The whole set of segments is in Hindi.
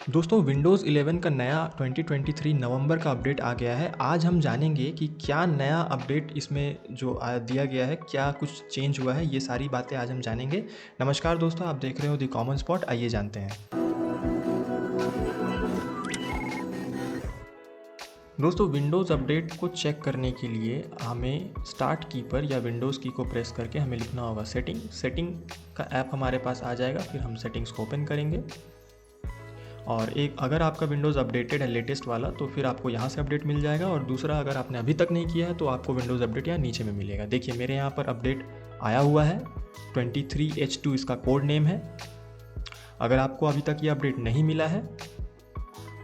दोस्तों विंडोज़ 11 का नया 2023 नवंबर का अपडेट आ गया है। आज हम जानेंगे कि क्या नया अपडेट इसमें जो दिया गया है, क्या कुछ चेंज हुआ है, ये सारी बातें आज हम जानेंगे। नमस्कार दोस्तों, आप देख रहे हो द कॉमन स्पॉट, आइए जानते हैं। दोस्तों विंडोज़ अपडेट को चेक करने के लिए हमें स्टार्ट की पर या विंडोज़ की को प्रेस करके हमें लिखना होगा सेटिंग का ऐप हमारे पास आ जाएगा। फिर हम सेटिंग्स को ओपन करेंगे और एक अगर आपका विंडोज़ अपडेटेड है लेटेस्ट वाला तो फिर आपको यहाँ से अपडेट मिल जाएगा, और दूसरा अगर आपने अभी तक नहीं किया है तो आपको विंडोज़ अपडेट यहाँ नीचे में मिलेगा। देखिए मेरे यहाँ पर अपडेट आया हुआ है, 23H2 इसका कोड नेम है। अगर आपको अभी तक ये अपडेट नहीं मिला है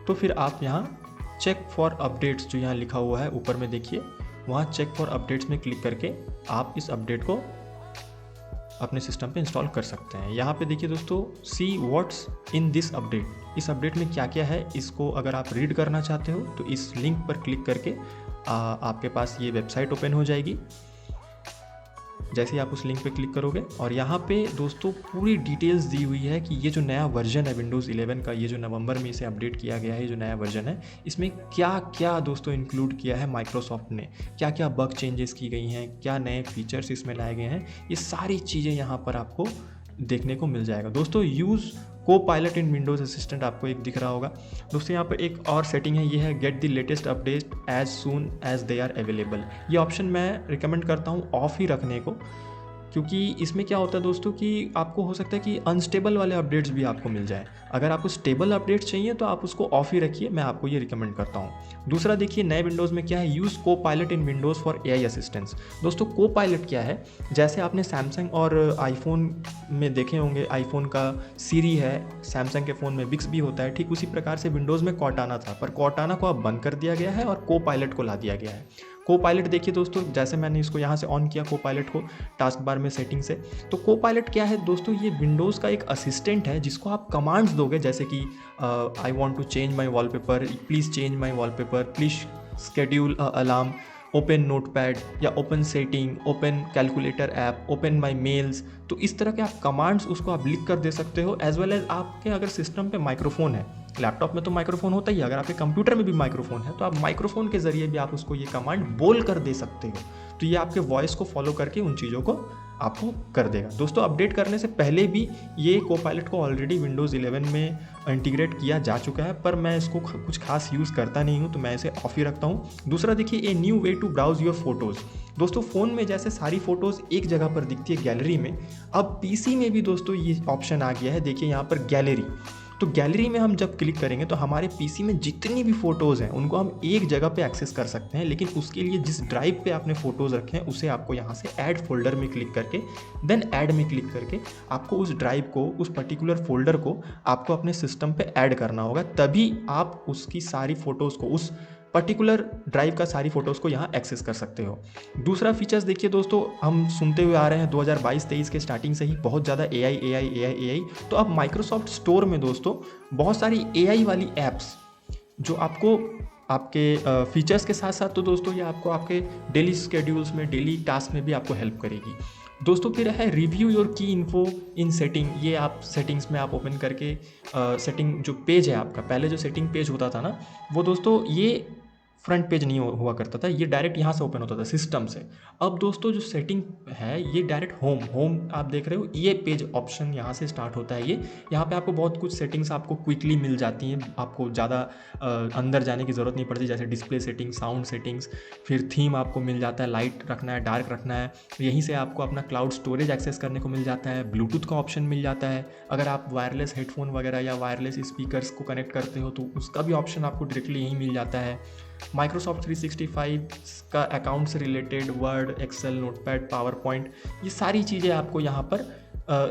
तो फिर आप यहाँ चेक फॉर अपडेट्स जो यहाँ लिखा हुआ है ऊपर में देखिए, वहाँ चेक फॉर अपडेट्स में क्लिक करके आप इस अपडेट को अपने सिस्टम पे इंस्टॉल कर सकते हैं। यहाँ पे देखिए दोस्तों, see what's in this update, इस अपडेट में क्या क्या है इसको अगर आप रीड करना चाहते हो तो इस लिंक पर क्लिक करके आपके पास ये वेबसाइट ओपन हो जाएगी। जैसे ही आप उस लिंक पे क्लिक करोगे और यहाँ पे दोस्तों पूरी डिटेल्स दी हुई है कि ये जो नया वर्जन है विंडोज़ 11 का, ये जो नवंबर में इसे अपडेट किया गया है, ये जो नया वर्जन है, इसमें क्या क्या दोस्तों इंक्लूड किया है माइक्रोसॉफ्ट ने, क्या क्या बग चेंजेस की गई हैं, क्या नए फीचर्स इसमें लाए गए हैं, ये सारी चीज़ें यहाँ पर आपको देखने को मिल जाएगा। दोस्तों यूज़ को पायलट इन विंडोज़ असिस्टेंट आपको एक दिख रहा होगा। दोस्तों यहाँ पर एक और सेटिंग है, ये है get the latest update as soon as they are available. ये ऑप्शन मैं रिकमेंड करता हूँ ऑफ ही रखने को, क्योंकि इसमें क्या होता है दोस्तों कि आपको हो सकता है कि अनस्टेबल वाले अपडेट्स भी आपको मिल जाए। अगर आपको स्टेबल अपडेट्स चाहिए तो आप उसको ऑफ ही रखिए, मैं आपको ये रिकमेंड करता हूँ। दूसरा देखिए नए विंडोज़ में क्या है, यूज़ को pilot in Windows for AI assistance. दोस्तों को पायलट क्या है, जैसे आपने सैमसंग और आईफोन में देखे होंगे, आईफोन का सीरी है, सैमसंग के फ़ोन में बिक्स भी होता है, ठीक उसी प्रकार से विंडोज़ में कॉर्टाना था, पर कॉर्टाना को अब बंद कर दिया गया है और को पायलट को ला दिया गया है। को पायलट देखिए दोस्तों, जैसे मैंने इसको यहाँ से ऑन किया को पायलट को टास्क बार में सेटिंग से, तो को पायलट क्या है दोस्तों, ये विंडोज़ का एक असिस्टेंट है जिसको आप कमांड्स दोगे, जैसे कि I want to change my wallpaper, please change my wallpaper, please schedule alarm, open notepad या open setting, open calculator app, open my mails. तो इस तरह के आप कमांड्स उसको आप लिख कर दे सकते हो। एज वेल एज आपके अगर सिस्टम पे माइक्रोफोन है, लैपटॉप में तो माइक्रोफोन होता ही है, अगर आपके कंप्यूटर में भी माइक्रोफोन है तो आप माइक्रोफोन के ज़रिए भी आप उसको ये कमांड बोल कर दे सकते हो। तो ये आपके वॉइस को फॉलो करके उन चीज़ों को आपको कर देगा। दोस्तों अपडेट करने से पहले भी ये कोपायलट को ऑलरेडी विंडोज़ 11 में इंटीग्रेट किया जा चुका है, पर मैं इसको कुछ खास यूज़ करता नहीं हूँ तो मैं इसे ऑफ ही रखता हूँ। दूसरा देखिए, a new way to browse your photos. दोस्तों फ़ोन में जैसे सारी फ़ोटोज़ एक जगह पर दिखती है गैलरी में, अब पीसी में भी दोस्तों ये ऑप्शन आ गया है। देखिए यहाँ पर गैलरी, तो गैलरी में हम जब क्लिक करेंगे तो हमारे पीसी में जितनी भी फ़ोटोज़ हैं उनको हम एक जगह पे एक्सेस कर सकते हैं, लेकिन उसके लिए जिस ड्राइव पे आपने फ़ोटोज़ रखे हैं उसे आपको यहाँ से ऐड फोल्डर में क्लिक करके देन ऐड में क्लिक करके आपको उस ड्राइव को, उस पर्टिकुलर फोल्डर को आपको अपने सिस्टम पे ऐड करना होगा, तभी आप उसकी सारी फ़ोटोज़ को, उस पर्टिकुलर ड्राइव का सारी फ़ोटोज़ को यहाँ एक्सेस कर सकते हो। दूसरा फीचर्स देखिए दोस्तों, हम सुनते हुए आ रहे हैं 2022-23 के स्टार्टिंग से ही बहुत ज़्यादा AI। तो अब माइक्रोसॉफ्ट स्टोर में दोस्तों बहुत सारी AI वाली ऐप्स जो आपको आपके फीचर्स के साथ साथ तो दोस्तों ये आपको आपके डेली स्केड्यूल्स में, डेली टास्क में भी आपको हेल्प करेगी। दोस्तों फिर है रिव्यू योर की इन्फो इन सेटिंग। ये आप सेटिंग्स में आप ओपन करके सेटिंग जो पेज है आपका, पहले जो सेटिंग पेज होता था ना, वो दोस्तों ये फ्रंट पेज नहीं हुआ करता था, ये डायरेक्ट यहाँ से ओपन होता था सिस्टम से। अब दोस्तों जो सेटिंग है ये डायरेक्ट होम आप देख रहे हो, ये पेज ऑप्शन यहाँ से स्टार्ट होता है। ये यहाँ पे आपको बहुत कुछ सेटिंग्स आपको क्विकली मिल जाती हैं, आपको ज़्यादा अंदर जाने की ज़रूरत नहीं पड़ती, जैसे डिस्प्ले सेटिंग्स, साउंड सेटिंग्स, फिर थीम आपको मिल जाता है, लाइट रखना है, डार्क रखना है, यहीं से आपको अपना क्लाउड स्टोरेज एक्सेस करने को मिल जाता है, ब्लूटूथ का ऑप्शन मिल जाता है, अगर आप वायरलेस हेडफोन वगैरह या वायरलेस स्पीकर्स को कनेक्ट करते हो तो उसका भी ऑप्शन आपको डायरेक्टली यहीं मिल जाता है। माइक्रोसॉफ्ट 365 का अकाउंट से related Word, Excel, Notepad, PowerPoint, ये सारी चीज़ें आपको यहाँ पर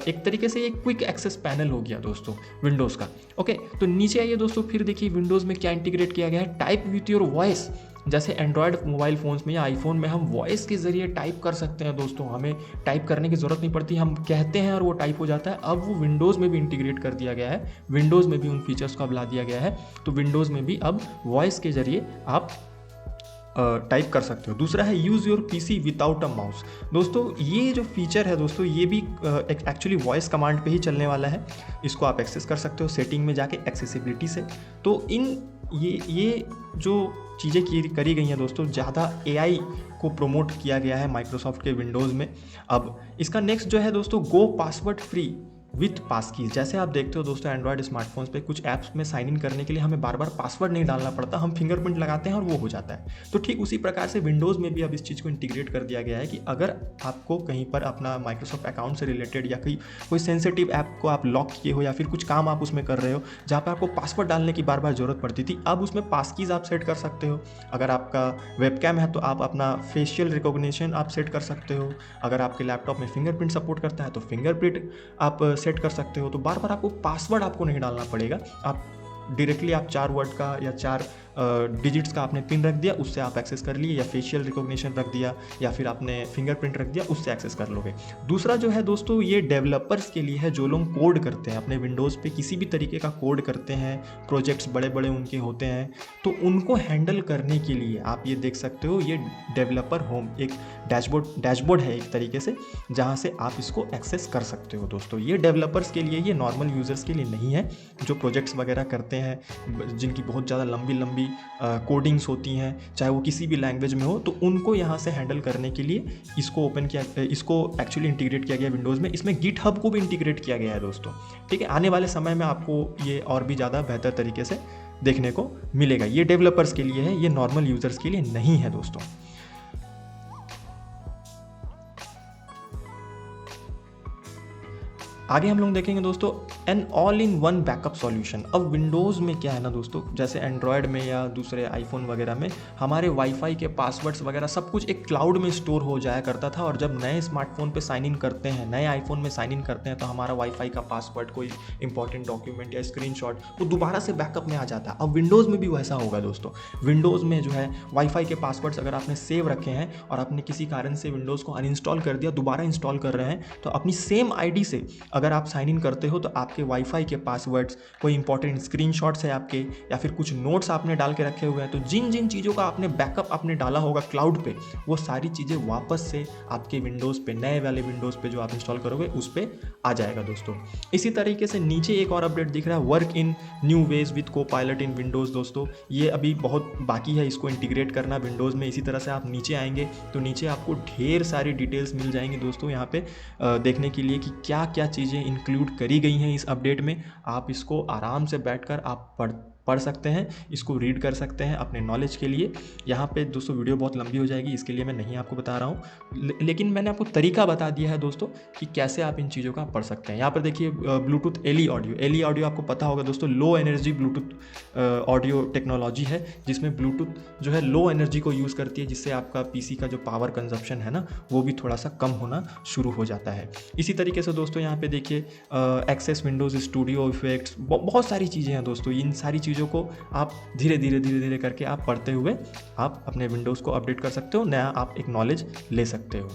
एक तरीके से ये क्विक एक्सेस पैनल हो गया दोस्तों विंडोज़ का। ओके, तो नीचे आइए दोस्तों, फिर देखिए विंडोज़ में क्या इंटीग्रेट किया गया है, टाइप विथ योर वॉइस। जैसे एंड्रॉयड मोबाइल फ़ोन्स में या आईफोन में हम वॉइस के ज़रिए टाइप कर सकते हैं दोस्तों, हमें टाइप करने की ज़रूरत नहीं पड़ती, हम कहते हैं और वो टाइप हो जाता है। अब वो विंडोज़ में भी इंटीग्रेट कर दिया गया है, विंडोज़ में भी उन फीचर्स को अब ला दिया गया है। तो विंडोज़ में भी अब वॉइस के ज़रिए आप टाइप कर सकते हो। दूसरा है use your PC without a mouse. दोस्तों ये जो फीचर है दोस्तों, ये भी एक्चुअली वॉइस कमांड पे ही चलने वाला है। इसको आप एक्सेस कर सकते हो सेटिंग में जाके एक्सेसिबिलिटी से। तो ये जो चीज़ें करी गई हैं दोस्तों, ज़्यादा एआई को प्रमोट किया गया है माइक्रोसॉफ्ट के विंडोज़ में। अब इसका नेक्स्ट जो है दोस्तों, go password free with passkeys. जैसे आप देखते हो दोस्तों एंड्रॉयड स्मार्टफोन्स पे कुछ ऐप्स में साइन इन करने के लिए हमें बार बार पासवर्ड नहीं डालना पड़ता, हम फिंगरप्रिंट लगाते हैं और वो हो जाता है। तो ठीक उसी प्रकार से विंडोज़ में भी अब इस चीज़ को इंटीग्रेट कर दिया गया है कि अगर आपको कहीं पर अपना माइक्रोसॉफ्ट अकाउंट से रिलेटेड या कोई सेंसिटिव ऐप को आप लॉक किए हो या फिर कुछ काम आप उसमें कर रहे हो जहाँ पर आपको पासवर्ड डालने की बार बार ज़रूरत पड़ती थी, अब उसमें पास कीज आप सेट कर सकते हो। अगर आपका वेबकैम है तो आप अपना फेशियल रिकॉग्निशन आप सेट कर सकते हो। अगर आपके लैपटॉप में फिंगरप्रिंट सपोर्ट करता है तो फिंगरप्रिंट आप सेट कर सकते हो। तो बार बार आपको पासवर्ड आपको नहीं डालना पड़ेगा। आप डायरेक्टली आप 4 वर्ड का या 4 डिजिट्स का आपने पिन रख दिया, उससे आप एक्सेस कर लिए, या फेशियल रिकॉग्निशन रख दिया, या फिर आपने फिंगरप्रिंट रख दिया, उससे एक्सेस कर लोगे। दूसरा जो है दोस्तों, ये डेवलपर्स के लिए है जो लोग कोड करते हैं अपने विंडोज़ पे, किसी भी तरीके का कोड करते हैं, प्रोजेक्ट्स बड़े बड़े उनके होते हैं, तो उनको हैंडल करने के लिए आप ये देख सकते हो, ये डेवलपर होम एक डैशबोर्ड है एक तरीके से, जहाँ से आप इसको एक्सेस कर सकते हो दोस्तों। ये डेवलपर्स के लिए, ये नॉर्मल यूज़र्स के लिए नहीं है। जो प्रोजेक्ट्स वगैरह करते हैं, जिनकी बहुत ज़्यादा लंबी कोडिंग्स होती हैं, चाहे वो किसी भी लैंग्वेज में हो, तो उनको यहाँ से हैंडल करने के लिए इसको एक्चुअली इंटीग्रेट किया गया विंडोज़ में। इसमें गिटहब को भी इंटीग्रेट किया गया है दोस्तों। ठीक है, आने वाले समय में आपको ये और भी ज़्यादा बेहतर तरीके से देखने को मिलेगा। ये डेवलपर्स के लिए है, ये नॉर्मल यूज़र्स के लिए नहीं है दोस्तों। आगे हम लोग देखेंगे दोस्तों an all in one backup solution. अब विंडोज़ में क्या है ना दोस्तों, जैसे एंड्रॉयड में या दूसरे आईफोन वगैरह में हमारे वाईफाई के पासवर्ड्स वगैरह सब कुछ एक क्लाउड में स्टोर हो जाया करता था, और जब नए स्मार्टफोन पे साइन इन करते हैं, नए आईफोन में साइन इन करते हैं, तो हमारा वाईफाई का पासवर्ड, कोई इंपॉर्टेंट डॉक्यूमेंट या स्क्रीनशॉट वो दोबारा से बैकअप में आ जाता है। अब विंडोज़ में भी वैसा होगा दोस्तों। विंडोज़ में जो है वाईफाई के पासवर्ड्स अगर आपने सेव रखे हैं और आपने किसी कारण से विंडोज़ को अनइंस्टॉल कर दिया, दोबारा इंस्टॉल कर रहे हैं, तो अपनी सेम आईडी से अगर आप साइन इन करते हो तो आपके वाईफाई के पासवर्ड्स, कोई इंपॉर्टेंट स्क्रीनशॉट्स है आपके, या फिर कुछ नोट्स आपने डाल के रखे हुए हैं, तो जिन जिन चीज़ों का आपने बैकअप आपने डाला होगा क्लाउड पे, वो सारी चीज़ें वापस से आपके विंडोज़ पे, नए वाले विंडोज़ पे जो आप इंस्टॉल करोगे उस पर आ जाएगा दोस्तों। इसी तरीके से नीचे एक और अपडेट दिख रहा है, work in new ways with Copilot in Windows. दोस्तों ये अभी बहुत बाकी है इसको इंटीग्रेट करना विंडोज़ में। इसी तरह से आप नीचे आएंगे तो नीचे आपको ढेर सारी डिटेल्स मिल जाएंगी दोस्तों यहाँ पे देखने के लिए कि क्या क्या चीज़ें इंक्लूड करी गई हैं इस अपडेट में। आप इसको आराम से बैठकर आप पढ़ सकते हैं, इसको रीड कर सकते हैं अपने नॉलेज के लिए। यहाँ पे दोस्तों वीडियो बहुत लंबी हो जाएगी, इसके लिए मैं नहीं आपको बता रहा हूँ, लेकिन मैंने आपको तरीका बता दिया है दोस्तों कि कैसे आप इन चीज़ों का पढ़ सकते हैं। यहाँ पर देखिए ब्लूटूथ एली ऑडियो आपको पता होगा दोस्तों, low energy Bluetooth audio technology है, जिसमें ब्लूटूथ जो है लो एनर्जी को यूज़ करती है, जिससे आपका पीसी का जो पावर कंजप्शन है ना, वो भी थोड़ा सा कम होना शुरू हो जाता है। इसी तरीके से दोस्तों यहाँ पे देखिए एक्सेस विंडोज़ स्टूडियो इफेक्ट्स, बहुत सारी चीज़ें हैं दोस्तों। इन सारी चीज़ों को आप धीरे धीरे करके आप पढ़ते हुए आप अपने विंडोज़ को अपडेट कर सकते हो, नया आप एक नॉलेज ले सकते हो।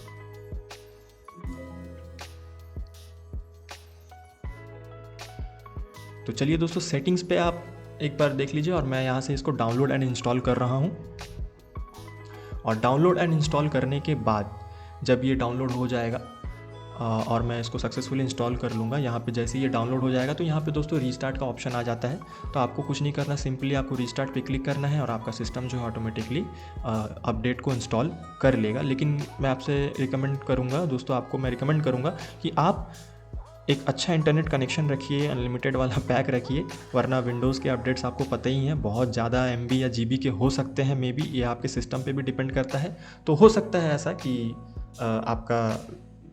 तो चलिए दोस्तों सेटिंग्स पे आप एक बार देख लीजिए, और मैं यहाँ से इसको डाउनलोड एंड इंस्टॉल कर रहा हूँ। और डाउनलोड एंड इंस्टॉल करने के बाद जब ये डाउनलोड हो जाएगा और मैं इसको सक्सेसफुली इंस्टॉल कर लूँगा, यहाँ पे जैसे ये डाउनलोड हो जाएगा तो यहाँ पे दोस्तों रीस्टार्ट का ऑप्शन आ जाता है। तो आपको कुछ नहीं करना, सिंपली आपको रीस्टार्ट पे क्लिक करना है और आपका सिस्टम जो है ऑटोमेटिकली अपडेट को इंस्टॉल कर लेगा। लेकिन मैं आपसे रिकमेंड करूँगा दोस्तों, आपको मैं रिकमेंड करूँगा कि आप एक अच्छा इंटरनेट कनेक्शन रखिए, अनलिमिटेड वाला पैक रखिए, वरना विंडोज़ के अपडेट्स आपको पता ही हैं बहुत ज़्यादा MB या GB के हो सकते हैं। मे बी ये आपके सिस्टम पे भी डिपेंड करता है। तो हो सकता है ऐसा कि आपका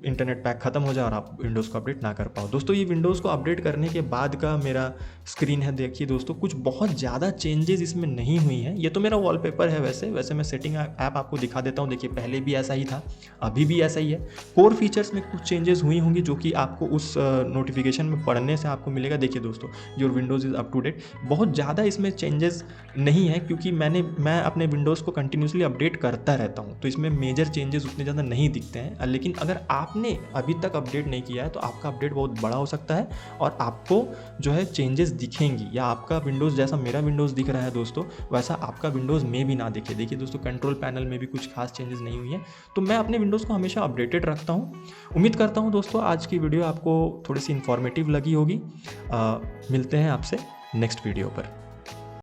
इंटरनेट पैक ख़त्म हो जाए और आप विंडोज़ को अपडेट ना कर पाओ। दोस्तों ये विंडोज़ को अपडेट करने के बाद का मेरा स्क्रीन है, देखिए दोस्तों कुछ बहुत ज़्यादा चेंजेस इसमें नहीं हुई हैं। ये तो मेरा वॉलपेपर है, वैसे मैं सेटिंग ऐप आपको दिखा देता हूँ। देखिए पहले भी ऐसा ही था, अभी भी ऐसा ही है। कोर फीचर्स में कुछ चेंजेस हुई होंगी जो कि आपको उस नोटिफिकेशन में पढ़ने से आपको मिलेगा। देखिए दोस्तों, your Windows is up to date, बहुत ज़्यादा इसमें चेंजेस नहीं है, क्योंकि मैं अपने विंडोज़ को कंटिन्यूसली अपडेट करता रहता हूँ, तो इसमें मेजर चेंजेस उतने ज़्यादा नहीं दिखते हैं। लेकिन अगर आप आपने अभी तक अपडेट नहीं किया है तो आपका अपडेट बहुत बड़ा हो सकता है और आपको जो है चेंजेस दिखेंगी, या आपका विंडोज़ जैसा मेरा विंडोज़ दिख रहा है दोस्तों वैसा आपका विंडोज़ में भी ना दिखे। देखिए दोस्तों, कंट्रोल पैनल में भी कुछ खास चेंजेस नहीं हुई हैं। तो मैं अपने विंडोज़ को हमेशा अपडेटेड रखता हूँ। उम्मीद करता हूँ दोस्तों आज की वीडियो आपको थोड़ी सी इन्फॉर्मेटिव लगी होगी। मिलते हैं आपसे नेक्स्ट वीडियो पर।